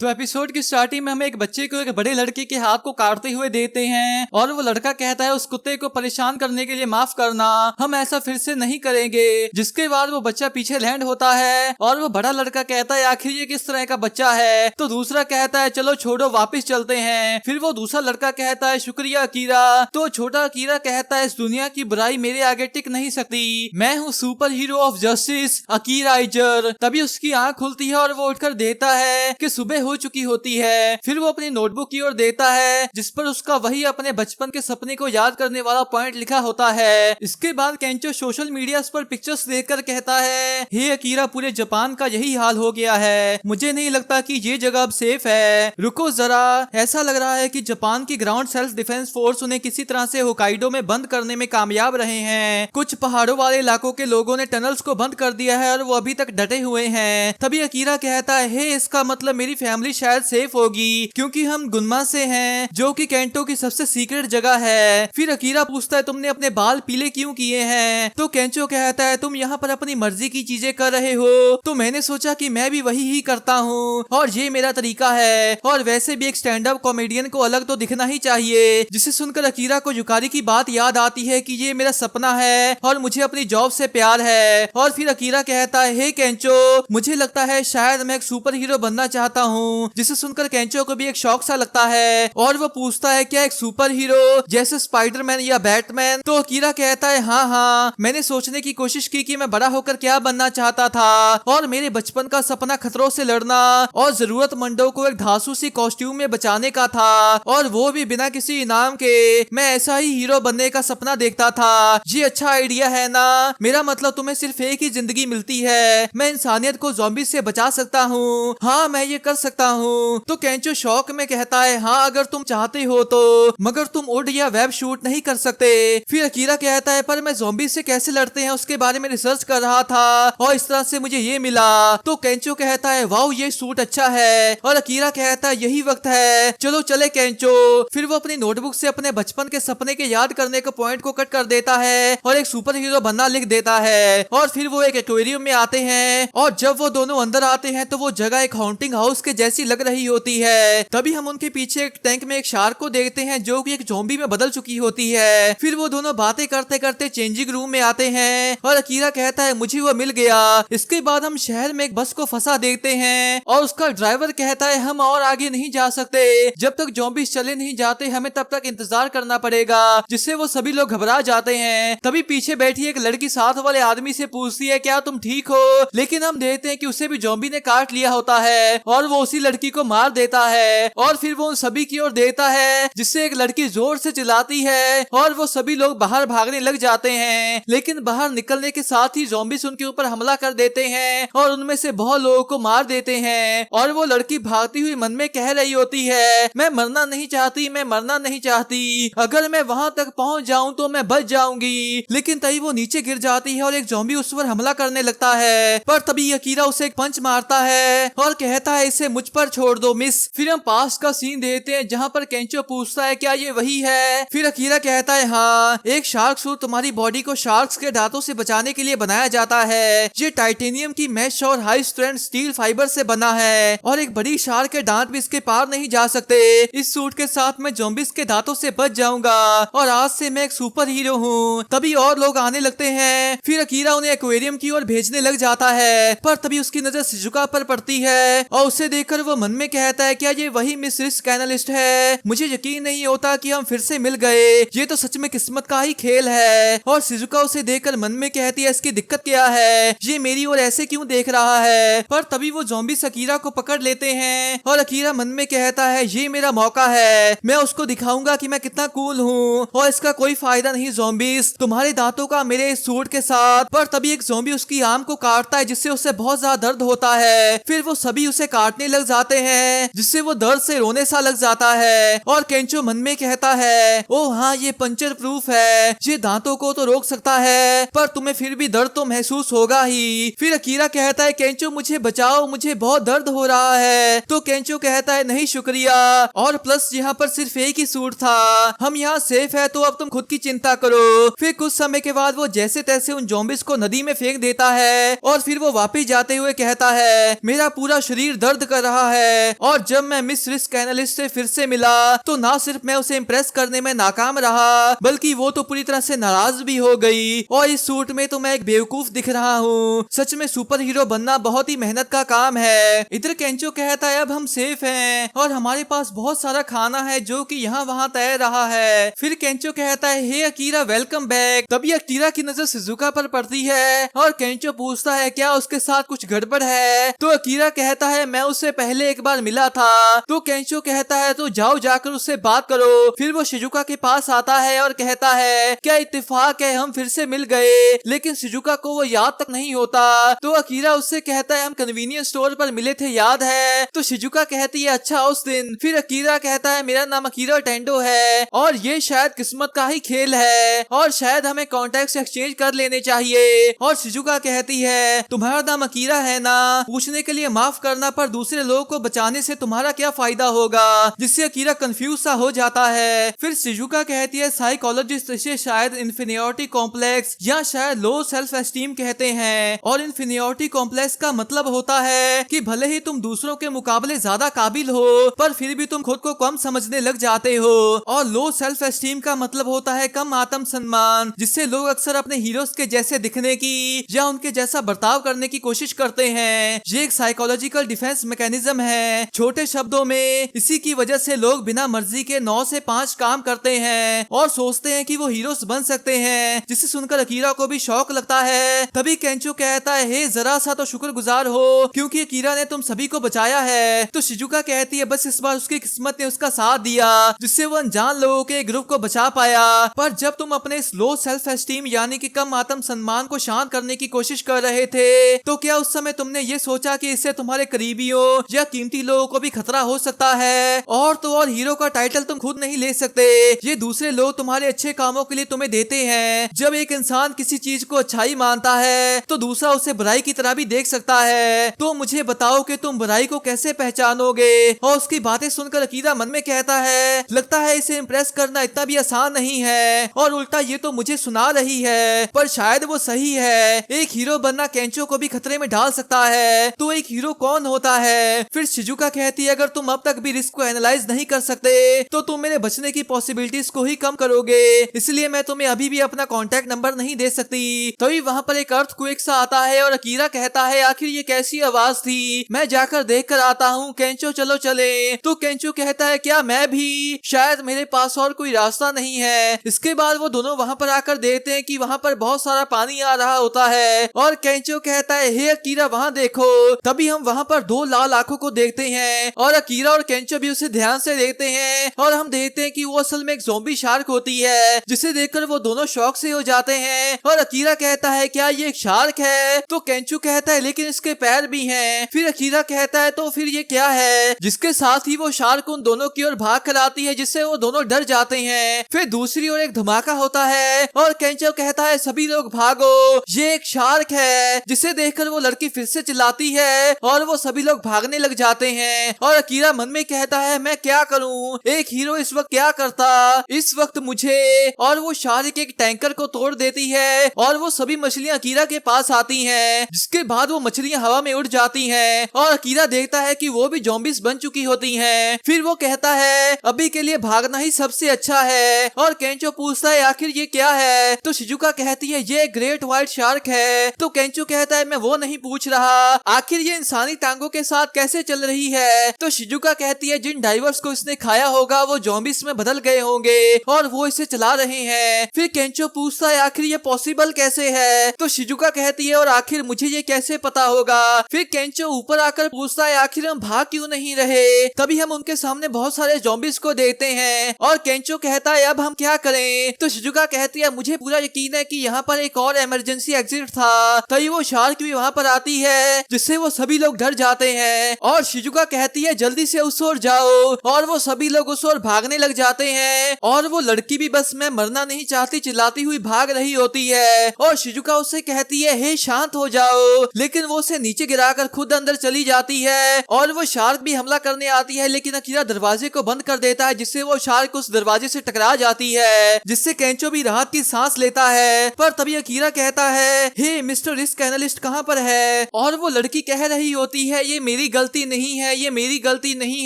तो एपिसोड की स्टार्टिंग में हमें एक बच्चे को एक बड़े लड़के के हाथ को काटते हुए देते हैं और वो लड़का कहता है उस कुत्ते को परेशान करने के लिए माफ करना, हम ऐसा फिर से नहीं करेंगे। जिसके बाद वो बच्चा पीछे लैंड होता है और वो बड़ा लड़का कहता है आखिर ये किस तरह का बच्चा है, तो दूसरा कहता है चलो छोड़ो वापस चलते हैं। फिर वो दूसरा लड़का कहता है शुक्रिया अकीरा, तो छोटा अकीरा कहता है इस दुनिया की बुराई मेरे आगे टिक नहीं सकती, मैं हूँ सुपर हीरो ऑफ जस्टिस अकीराइजर। तभी उसकी आंख खुलती है और वो उठकर देता है कि सुबह हो चुकी होती है। फिर वो अपनी नोटबुक की ओर देता है जिस पर उसका वही अपने बचपन के सपने को याद करने वाला पॉइंट लिखा होता है। इसके बाद केंचो सोशल मीडिया पर पिक्चर्स देखकर कहता है हे अकीरा, पूरे जापान का यही हाल हो गया है, मुझे नहीं लगता कि ये जगह अब सेफ है। रुको जरा, ऐसा लग रहा है कि जापान की ग्राउंड सेल्फ डिफेंस फोर्स उन्हें किसी तरह से होकाइडो में बंद करने में कामयाब रहे हैं। कुछ पहाड़ों वाले इलाकों के लोगों ने टनल्स को बंद कर दिया है और वो अभी तक डटे हुए हैं। तभी अकीरा कहता है हे, इसका मतलब मेरी फैमिली शायद सेफ होगी क्योंकि हम गुनमा से हैं जो कि केंटो की सबसे सीक्रेट जगह है। फिर अकीरा पूछता है तुमने अपने बाल पीले क्यों किए हैं, तो केंचो कहता है तुम यहाँ पर अपनी मर्जी की चीजें कर रहे हो तो मैंने सोचा कि मैं भी वही ही करता हूँ और ये मेरा तरीका है, और वैसे भी एक स्टैंड अप कॉमेडियन को अलग तो दिखना ही चाहिए। जिसे सुनकर अकीरा को युकारी की बात याद आती है कि ये मेरा सपना है और मुझे अपनी जॉब से प्यार है। और फिर अकीरा कहता है हे केंचो, मुझे लगता है शायद मैं एक सुपर हीरो बनना चाहता हूँ। जिसे सुनकर केंचो को भी एक शौक सा लगता है और वो पूछता है क्या एक सुपर हीरो जैसे स्पाइडरमैन या बैटमैन, तो अकीरा कहता है हाँ, मैंने सोचने की कोशिश की कि मैं बड़ा होकर क्या बनना चाहता था और मेरे बचपन का सपना खतरों से लड़ना और जरूरतमंदों को एक धांसू सी कॉस्ट्यूम में बचाने का था, और वो भी बिना किसी इनाम के। मैं ऐसा ही हीरो बनने का सपना देखता था। ये अच्छा आइडिया है ना, मेरा मतलब तुम्हें सिर्फ एक ही जिंदगी मिलती है, मैं इंसानियत को ज़ॉम्बी से बचा सकता हूँ, हाँ मैं ये कर सकता हूँ। तो केंचो शौक में कहता है हाँ अगर तुम चाहते हो तो, मगर तुम उड़ या वेब शूट नहीं कर सकते। फिर अकीरा कहता है पर मैं ज़ॉम्बी से कैसे लड़ते हैं उसके बारे में रिसर्च कर रहा था और इस तरह से मुझे ये मिला। तो केंचो कहता है वाओ ये सूट अच्छा है, और अकीरा कहता है यही वक्त है, चलो चले केंचो। फिर वो अपनी नोटबुक से अपने बचपन के सपने के याद करने के पॉइंट को कट कर देता है और एक सुपर हीरो बनना लिख देता है। और फिर वो एक एक्वेरियम में आते हैं और जब वो दोनों अंदर आते हैं तो वो जगह एक हॉन्टिंग हाउस के जैसी लग रही होती है। तभी हम उनके पीछे एक टैंक में एक शार्क को देखते हैं जो कि एक ज़ॉम्बी में बदल चुकी होती है। फिर वो दोनों बातें करते करते चेंजिंग रूम में आते हैं और अकीरा कहता है मुझे वो मिल गया। इसके बाद हम शहर में एक बस को फंसा देखते हैं और उसका ड्राइवर कहता है हम और आगे नहीं जा सकते, जब तक ज़ॉम्बी चले नहीं जाते हमें तब तक इंतजार करना पड़ेगा, जिससे वो सभी लोग घबरा जाते हैं। तभी पीछे बैठी एक लड़की साथ वाले आदमी से पूछती है क्या तुम ठीक हो, लेकिन हम देखते हैं कि उसे भी ज़ॉम्बी ने काट लिया होता है और वो उसी लड़की को मार देता है। और फिर वो उन सभी की ओर देता है जिससे एक लड़की जोर से चिल्लाती है और वो सभी लोग बाहर भागने लग जाते हैं, लेकिन बाहर निकलने के साथ ही ज़ॉम्बीज़ उनके ऊपर हमला कर देते हैं और उनमें से बहुत लोगों को मार देते हैं। और वो लड़की भागती हुई मन में कह रही होती है मैं मरना नहीं चाहती, मैं मरना नहीं चाहती, अगर मैं वहां तक पहुंच जाऊं तो मैं बच जाऊंगी। लेकिन तभी वो नीचे गिर जाती है और एक ज़ॉम्बी उस पर हमला करने लगता है, पर तभी अकीरा उसे एक पंच मारता है और कहता है इसे मुझ पर छोड़ दो मिस। फिर हम पास का सीन देते हैं जहाँ पर केंचो पूछता है क्या ये वही है। फिर अकीरा कहता है हाँ, एक शार्क सूट तुम्हारी बॉडी को शार्क्स के दांतों से बचाने के लिए बनाया जाता है। ये टाइटेनियम की मैश और हाई स्ट्रेंथ स्टील फाइबर से बना है और एक बड़ी शार्क के दांत भी इसके पार नहीं जा सकते। इस सूट के साथ मैं ज़ॉम्बीज़ के दांतों से बच जाऊंगा और आज से मैं एक सुपर हीरो हूँ। तभी और लोग आने लगते हैं। फिर अकीरा उन्हें एक्वेरियम की ओर भेजने लग जाता है, पर तभी उसकी नजर शिजुका पर पड़ती है और उसे देखकर वो मन में कहता है क्या ये वही मिस रिस्क एनालिस्ट है, मुझे यकीन नहीं होता कि हम फिर से मिल गए, ये तो सच में किस्मत का ही खेल है। और शिजुका उसे देखकर मन में कहती है इसकी दिक्कत क्या है, ये मेरी ओर ऐसे क्यों देख रहा है। पर तभी वो ज़ॉम्बी अकीरा को पकड़ लेते हैं और अकीरा मन में कहता है ये मेरा मौका है, मैं उसको दिखाऊंगा कि मैं कितना कूल हूँ और इसका कोई फायदा नहीं ज़ॉम्बीज़ तुम्हारे दांतों का मेरे इस सूट के साथ। पर तभी एक ज़ॉम्बी उसकी आर्म को काटता है जिससे उसे बहुत ज्यादा दर्द होता है। फिर वो सभी उसे काटने लग जाते हैं जिससे वो दर्द से रोने सा लग जाता है और केंचो मन में कहता है ओ हाँ ये पंचर प्रूफ है, ये दांतों को तो रोक सकता है पर तुम्हें फिर भी दर्द तो महसूस होगा ही। फिर अकीरा कहता है केंचो मुझे बचाओ, मुझे बहुत दर्द हो रहा है। तो केंचो कहता है नहीं शुक्रिया, और प्लस यहाँ पर सिर्फ एक ही सूट था, हम यहाँ सेफ है तो अब तुम खुद की चिंता करो। फिर कुछ समय के बाद वो जैसे तैसे उन ज़ॉम्बीज़ को नदी में फेंक देता है और फिर वो वापस जाते हुए कहता है मेरा पूरा शरीर दर्द कर रहा है। और जब मैं मिस रिस्क एनालिस्ट से फिर से मिला तो ना सिर्फ मैं उसे इम्प्रेस करने में नाकाम रहा, बल्कि वो तो पूरी तरह से नाराज भी हो गई। और इस सूट में तो मैं एक बेवकूफ दिख रहा हूँ। सच में सुपर हीरो बनना बहुत ही मेहनत का काम है। इधर केंचो कहता है अब हम सेफ हैं और हमारे पास बहुत सारा खाना है जो कि यहाँ वहाँ तैर रहा है। फिर केंचो कहता है हे अकीरा वेलकम बैक। तभी अकीरा की नजर शिजुका पर पड़ती है और केंचो पूछता है क्या उसके साथ कुछ गड़बड़ है। तो अकीरा कहता है मैं उससे पहले एक बार मिला था। तो केंचो कहता है तो जाओ जाकर उससे बात करो। फिर वो शिजुका के पास आता है और कहता है क्या इत्तेफाक है हम फिर से मिल गए। लेकिन शिजुका को वो याद तक नहीं होता। तो अकीरा उससे कहता है हम कन्वीनियंस स्टोर पर मिले थे याद है। तो शिजुका कहती है अच्छा उस दिन। फिर अकीरा कहता है मेरा नाम अकीरा टेंडो है और ये शायद किस्मत का ही खेल है और शायद हमें कॉन्टेक्ट एक्सचेंज कर लेने चाहिए। और शिजुका कहती है तुम्हारा नाम अकीरा है ना, पूछने के लिए माफ करना पर दूसरे लोगों को बचाने से तुम्हारा क्या फायदा होगा। जिससे अकीरा कंफ्यूज सा हो जाता है। फिर शिजुका कहती है साइकोलॉजिस्ट इसे शायद इन्फीरियरिटी कॉम्प्लेक्स या शायद लो सेल्फ एस्टीम कहते हैं। और इन्फीरियरिटी कॉम्प्लेक्स का मतलब होता है कि भले ही तुम दूसरों के मुकाबले ज्यादा काबिल हो पर फिर भी तुम खुद को कम समझने लग जाते हो। और लो सेल्फ एस्टीम का मतलब होता है कम आत्म सम्मान, जिससे लोग अक्सर अपने हीरोज के जैसे दिखने की या उनके जैसा बर्ताव करने की कोशिश करते हैं। ये एक साइकोलॉजिकल डिफेंस मैकेनिज्म है। छोटे शब्दों में इसी की वजह से लोग बिना मर्जी के 9 से 5 काम करते हैं और सोचते हैं कि वो हीरोज बन सकते हैं, जिसे सुनकर अकीरा को भी शौक लगता है। तभी केंचो कहता है हे जरा सा तो शुक्रगुजार हो क्योंकि अकीरा ने तुम सभी को बचाया है। तो शिजुका कहती है बस इस बार उसकी किस्मत ने उसका साथ दिया जिससे वो अनजान लोगों के ग्रुप को बचा पाया। पर जब तुम अपने इस लो सेल्फ एस्टीम यानी कि कम आत्म सम्मान को शांत करने की कोशिश कर रहे थे तो क्या उस समय तुमने ये सोचा कि इससे तुम्हारे करीबियों या कीमती लोगों को भी खतरा हो सकता है। और तो और हीरो का टाइटल तुम खुद नहीं ले सकते, ये दूसरे लोग तुम्हारे अच्छे कामों के लिए तुम्हें देते हैं। जब एक इंसान किसी चीज को अच्छाई मानता है तो दूसरा उसे बुराई की तरह भी देख सकता है। तो मुझे बताओ कि तुम बुराई को कैसे पहचानोगे। और उसकी बातें सुनकर अकीरा मन में कहता है लगता है इसे इम्प्रेस करना इतना भी आसान नहीं है और उल्टा ये तो मुझे सुना रही है। पर शायद वो सही है, एक हीरो बनना केंचो को भी खतरे में डाल सकता है। तो एक हीरो कौन होता है। फिर शिजुका कहती है अगर तुम अब तक भी रिस्क को एनालाइज नहीं कर सकते तो तुम मेरे बचने की पॉसिबिलिटीज को ही कम करोगे, इसलिए मैं तुम्हें अभी भी अपना कॉन्टेक्ट नंबर नहीं दे सकती। तभी वहाँ पर एक अर्थक्वेक सा आता है और अकीरा कहता है आखिर ये कैसी आवाज थी, मैं जाकर देख कर आता हूँ। केंचो चलो चले। तो केंचो कहता है क्या मैं भी, शायद मेरे पास और कोई रास्ता नहीं है। इसके बाद वो दोनों वहाँ पर आकर देखते हैं कि वहाँ पर बहुत सारा पानी आ रहा होता है और केंचो कहता है हे अकीरा वहाँ देखो। तभी हम वहाँ पर 2 लाल आंखों को देखते हैं और अकीरा और केंचो भी उसे ध्यान से देखते हैं और हम देखते हैं कि वो असल में एक ज़ॉम्बी शार्क होती है, जिसे देखकर वो दोनों शौक से हो जाते हैं। और अकीरा कहता है क्या ये एक शार्क है। तो केंचो कहता है लेकिन इसके पैर भी हैं। फिर अकीरा कहता है तो फिर ये क्या है, जिसके साथ ही वो शार्क उन दोनों की ओर भाग कर आती है, जिससे वो दोनों डर जाते हैं। फिर दूसरी ओर एक धमाका होता है और केंचो कहता है सभी लोग भागो, ये एक शार्क है। जिसे देखकर वो लड़की फिर से चिल्लाती है और वो सभी लोग भागने लग जाते हैं। और अकीरा मन में कहता है मैं क्या करूं, एक हीरो इस वक्त क्या करता। इस वक्त मुझे और वो शार्क एक टैंकर को तोड़ देती है और वो सभी मछलियां अकीरा के पास आती हैं, जिसके बाद वो मछलियां हवा में उड़ जाती हैं और अकीरा देखता है कि वो भी ज़ॉम्बीज बन चुकी होती हैं। फिर वो कहता है अभी के लिए भागना ही सबसे अच्छा है। और केंचो पूछता है आखिर ये क्या है। तो शिजुका कहती है ये ग्रेट व्हाइट शार्क है। तो केंचो कहता है मैं वो नहीं पूछ रहा, आखिर ये इंसानी टांगों के साथ कैसे चल रही है। तो शिजुका कहती है जिन डाइवर्स को इसने खाया होगा वो ज़ॉम्बीज में बदल गए होंगे और वो इसे चला रहे हैं। फिर केंचो पूछता है आखिर ये पॉसिबल कैसे है। तो शिजुका कहती है और आखिर मुझे ये कैसे पता होगा। फिर केंचो ऊपर आकर पूछता है आखिर हम भाग क्यों नहीं रहे। तभी हम उनके सामने बहुत सारे ज़ॉम्बीज को देखते हैं और केंचो कहता है अब हम क्या करें। तो शिजुका कहती है मुझे पूरा यकीन है कि यहाँ पर एक और इमरजेंसी एग्जिट था। तभी वो शार्क भी वहाँ पर आती है, जिससे वो सभी लोग डर जाते हैं और शिजुका कहती है जल्दी से उस ओर जाओ और वो सभी लोग उस ओर भागने लग जाते हैं। और वो लड़की भी बस मैं मरना नहीं चाहती चिल्लाती हुई भाग रही होती है और शिजुका उससे कहती है हे शांत हो जाओ, लेकिन वो उसे नीचे गिराकर खुद अंदर चली जाती है और वो शार्क भी हमला करने आती है, लेकिन अकीरा दरवाजे को बंद कर देता है, जिससे वो शार्क उस दरवाजे से टकरा जाती है, जिससे केंचो भी राहत की सांस लेता है। पर तभी अकीरा कहता है हे मिस्टर रिस्क एनालिस्ट कहाँ पर है। और वो लड़की कह रही होती है ये मेरी गलती नहीं है, ये मेरी गलती नहीं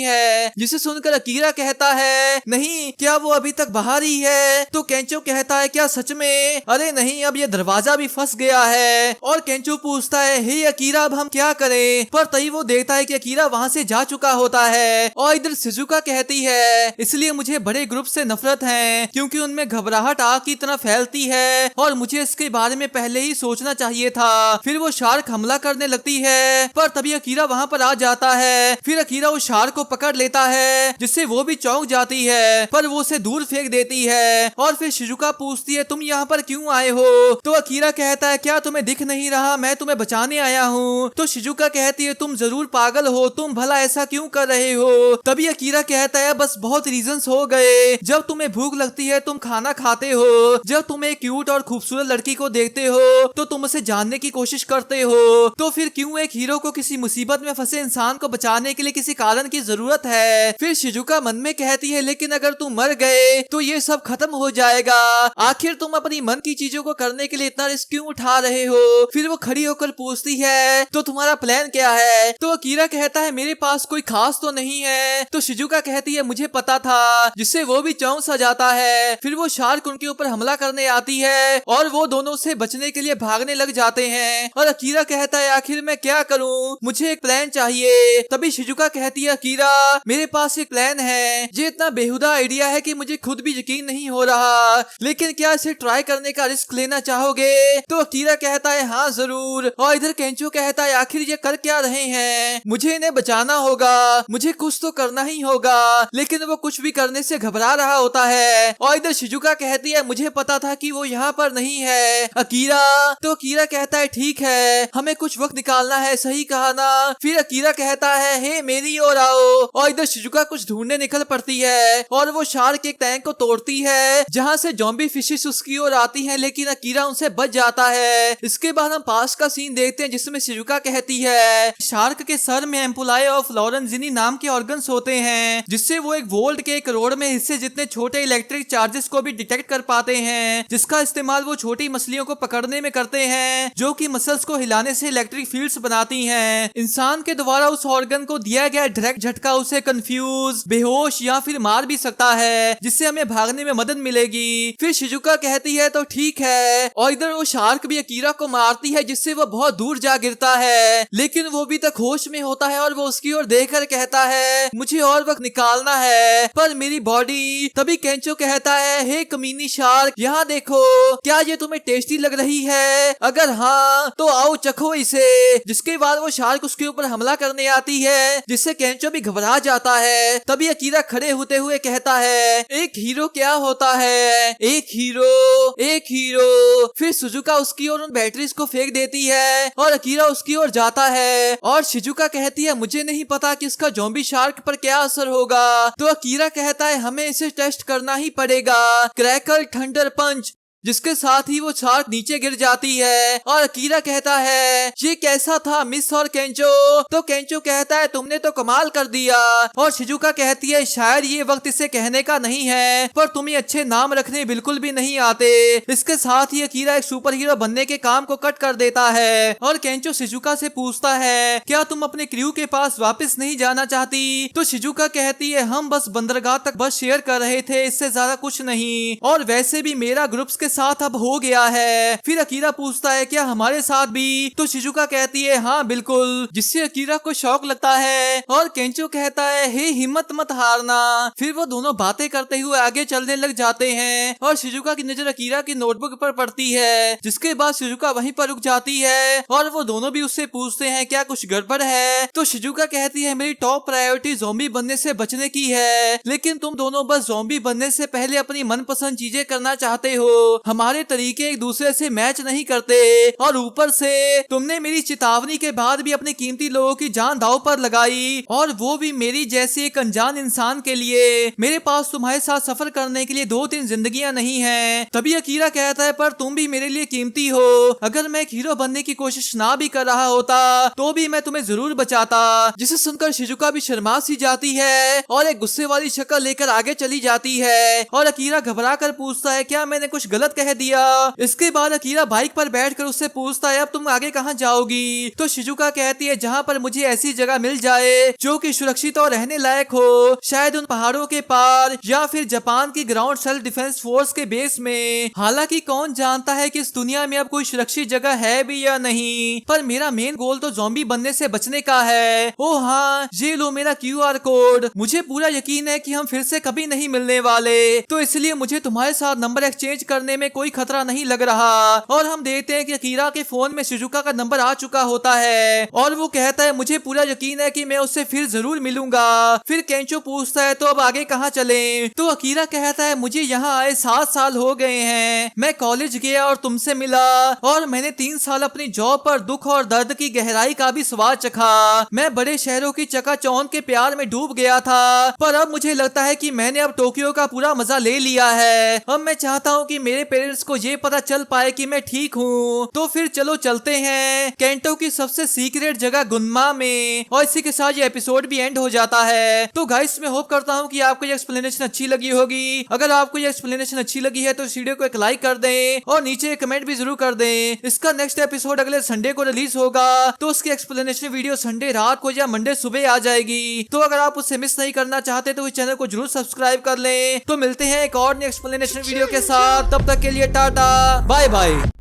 है। जिसे सुनकर अकीरा कहता है नहीं, क्या वो अभी तक बाहर ही है? तो केंचो कहता है क्या सच में? अरे नहीं, अब ये दरवाजा भी फंस गया है। और केंचो पूछता है हे अकीरा, अब हम क्या करें? पर तभी वो देखता है कि अकीरा वहां से जा चुका होता है। और इधर शिजुका कहती है इसलिए मुझे बड़े ग्रुप से नफरत है, क्योंकि उनमें घबराहट आग की तरह फैलती है और मुझे इसके बारे में पहले ही सोचना चाहिए था। फिर वो शार्क हमला करने लगती है, पर तभी अकीरा वहां पर आ जाता है। फिर अकीरा उस शार्क को पकड़ लेता है, जिससे वो भी चौंक जाती है, पर वो उसे दूर फेंक देती है। और फिर शिजुका पूछती है तुम यहाँ पर क्यों आए हो? तो अकीरा कहता है क्या तुम्हें दिख नहीं रहा, मैं तुम्हें बचाने आया हूँ। तो शिजुका कहती है तुम जरूर पागल हो, तुम भला ऐसा क्यों कर रहे हो? तभी अकीरा कहता है बस बहुत रीजंस हो गए। जब तुम्हें भूख लगती है तुम खाना खाते हो, जब तुम एक क्यूट और खूबसूरत लड़की को देखते हो तो तुम उसे जानने की कोशिश करते हो। तो फिर क्यों एक हीरो को किसी मुसीबत में फंसे इंसान को बचाने के लिए किसी कारण की जरूरत है? फिर शिजुका मन में कहती है लेकिन अगर तुम मर गए तो ये सब खत्म हो जाएगा। आखिर तुम अपनी मन की चीजों को करने के लिए इतना रिस्क क्यों उठा रहे हो? फिर वो खड़ी होकर पूछती है तो तुम्हारा प्लान क्या है? तो अकीरा कहता है मेरे पास कोई खास तो नहीं है। तो शिजुका कहती है मुझे पता था, जिससे वो भी चौंक सा जाता है। फिर वो शार्क उनके ऊपर हमला करने आती है और वो दोनों से बचने के लिए भागने लग जाते हैं। और अकीरा कहता है आखिर मैं क्या करूं, मुझे एक प्लान चाहिए। तभी शिजुका कहती है अकीरा मेरे पास एक प्लान है, ये इतना बेहुदा आइडिया है कि मुझे खुद भी यकीन नहीं हो रहा, लेकिन क्या इसे ट्राई करने का रिस्क लेना चाहोगे? तो अकीरा कहता है हाँ जरूर। और इधर केंचो कहता है आखिर ये कर क्या रहे हैं? मुझे इन्हें बचाना होगा, मुझे कुछ तो करना ही होगा। लेकिन वो कुछ भी करने से घबरा रहा होता है। और इधर शिजुका कहती है मुझे पता था कि वो यहाँ पर नहीं है अकीरा। तो अकीरा कहता है ठीक है, हमें कुछ वक्त निकालना है, सही कहा ना? फिर अकीरा कहता है हे मेरी ओर आओ। और इधर शिजुका कुछ ढूंढने निकल पड़ती है और वो शार्क के टैंक को तोड़ती है, जहाँ से ज़ॉम्बी फिशेस उसकी ओर आती हैं, लेकिन अकीरा उनसे बच जाता है। इसके बाद हम पास का सीन देखते हैं, जिसमें शिजुका कहती है शार्क के सर में एम्पुलाई ऑफ लॉरेंजिनी नाम के ऑर्गन्स होते हैं, जिससे वो एक वोल्ट के 1 करोड़ में हिस्से जितने छोटे इलेक्ट्रिक चार्जेस को भी डिटेक्ट कर पाते हैं, जिसका इस्तेमाल वो छोटी मछलियों को पकड़ने में करते हैं, जो कि मसल्स को हिलाने से इलेक्ट्रिक फील्ड्स बनाती हैं। इंसान के द्वारा उस ऑर्गन को दिया गया डायरेक्ट झटका उसे कंफ्यूज, बेहोश या फिर मार भी सकता है, जिससे हमें भागने में मदद मिलेगी। फिर शिजुका कहती है तो ठीक है। और इधर वो शार्क भी अकीरा को मारती है, जिससे वो बहुत दूर जा गिरता है, लेकिन वो भी तक होश में होता है और वो उसकी ओर देखकर कहता है मुझे और वक्त निकालना है, पर मेरी बॉडी। तभी केंचो कहता है हे कमीनी शार्क, यहाँ देखो, क्या ये तुम्हें टेस्टी लग रही है? अगर हाँ तो आओ चखो इसे। जिसके बाद वो शार्क उसके ऊपर हमला करने आती है, जिससे केंचो भी घबरा जाता है। तभी अकीरा खड़े होते हुए कहता है एक हीरो क्या होता है? एक हीरो। फिर शिजुका उसकी ओर उन बैटरीज को फेंक देती है और अकीरा उसकी ओर जाता है। और शिजुका कहती है मुझे नहीं पता कि इसका ज़ॉम्बी शार्क पर क्या असर होगा। तो अकीरा कहता है हमें इसे टेस्ट करना ही पड़ेगा। क्रैकल थंडर पंच, जिसके साथ ही वो शार्क नीचे गिर जाती है। और अकीरा कहता है ये कैसा था मिस और केंचो? तो केंचो कहता है तुमने तो कमाल कर दिया। और शिजुका कहती है शायद ये वक्त इसे कहने का नहीं है, पर तुम्हें अच्छे नाम रखने बिल्कुल भी नहीं आते। इसके साथ ही अकीरा एक सुपर हीरो बनने के काम को कट कर देता है। और केंचो शिजुका से पूछता है क्या तुम अपने क्रू के पास वापस नहीं जाना चाहती? तो शिजुका कहती है हम बस बंदरगाह तक बस शेयर कर रहे थे, इससे ज्यादा कुछ नहीं, और वैसे भी मेरा ग्रुप्स के साथ अब हो गया है। फिर अकीरा पूछता है क्या हमारे साथ भी? तो शिजुका कहती है हाँ बिल्कुल, जिससे अकीरा को शौक लगता है। और केंचो कहता है हे हिम्मत मत हारना। फिर वो दोनों बातें करते हुए आगे चलने लग जाते हैं और शिजुका की नजर अकीरा की नोटबुक पर पड़ती है, जिसके बाद शिजुका वहीं पर रुक जाती है और वो दोनों भी उससे पूछते हैं क्या कुछ गड़बड़ है? तो शिजुका कहती है मेरी टॉप प्रायोरिटी ज़ॉम्बी बनने से बचने की है, लेकिन तुम दोनों बस ज़ॉम्बी बनने से पहले अपनी मनपसंद चीजें करना चाहते हो, हमारे तरीके एक दूसरे से मैच नहीं करते, और ऊपर से तुमने मेरी चेतावनी के बाद भी अपने कीमती लोगों की जान दांव पर लगाई, और वो भी मेरी जैसे एक अनजान इंसान के लिए। मेरे पास तुम्हारे साथ सफर करने के लिए 2-3 जिंदगियां नहीं हैं। तभी अकीरा कहता है पर तुम भी मेरे लिए कीमती हो, अगर मैं एक हीरो बनने की कोशिश ना भी कर रहा होता तो भी मैं तुम्हें जरूर बचाता। जिसे सुनकर शिजुका भी शर्मा सी जाती है और एक गुस्से वाली शक्ल लेकर आगे चली जाती है। और अकीरा घबरा कर पूछता है क्या मैंने कुछ गलत गलत कह दिया। इसके बाद अकीरा बाइक पर बैठकर उससे पूछता है अब तुम आगे कहाँ जाओगी। तो शिजुका कहती है जहाँ पर मुझे ऐसी जगह मिल जाए जो कि सुरक्षित और रहने लायक हो, शायद उन पहाड़ों के पार या फिर जापान की ग्राउंड सेल्फ डिफेंस फोर्स के बेस में। हालांकि कौन जानता है कि इस दुनिया में अब कोई सुरक्षित जगह है भी या नहीं, पर मेरा मेन गोल तो ज़ॉम्बी बनने से बचने का है। ओ हाँ, ये लो मेरा QR कोड। मुझे पूरा यकीन है कि हम फिर से कभी नहीं मिलने वाले, तो इसलिए मुझे तुम्हारे साथ नंबर एक्सचेंज करने में कोई खतरा नहीं लग रहा। और हम देखते हैं कि अकीरा के फोन में शिजुका का नंबर आ चुका होता है और वो कहता है मुझे पूरा यकीन है कि मैं उससे फिर जरूर मिलूंगा। फिर केंचो पूछता है तो अब आगे कहाँ चलें? तो अकीरा कहता है मुझे यहाँ आए 7 साल हो गए हैं। मैं कॉलेज गया और तुमसे मिला और मैंने 3 साल अपनी जॉब पर दुख और दर्द की गहराई का भी स्वाद चखा। मैं बड़े शहरों की चकाचौंध के प्यार में डूब गया था, पर अब मुझे लगता है कि मैंने अब टोक्यो का पूरा मजा ले लिया है। अब मैं चाहता हूँ कि मेरे पेरेंट्स को ये पता चल पाए कि मैं ठीक हूँ। तो फिर चलो चलते हैं केंटो की सबसे सीक्रेट जगह गुन्मा में। और इसी के साथ ये एपिसोड भी एंड हो जाता है। तो गाइस मैं होप करता हूँ कि आपको ये एक्सप्लेनेशन अच्छी लगी होगी। अगर आपको ये एक्सप्लेनेशन अच्छी लगी है तो इस वीडियो को एक लाइक कर दें और नीचे कमेंट भी जरूर कर दें। इसका नेक्स्ट एपिसोड अगले संडे को रिलीज होगा, तो उसकी एक्सप्लेनेशन वीडियो संडे रात को या मंडे सुबह आ जाएगी। तो अगर आप उसे मिस नहीं करना चाहते तो इस चैनल को जरूर सब्सक्राइब कर लें। तो मिलते हैं एक और नई एक्सप्लेनेशन वीडियो के साथ, तब तक के लिए टाटा बाय बाय।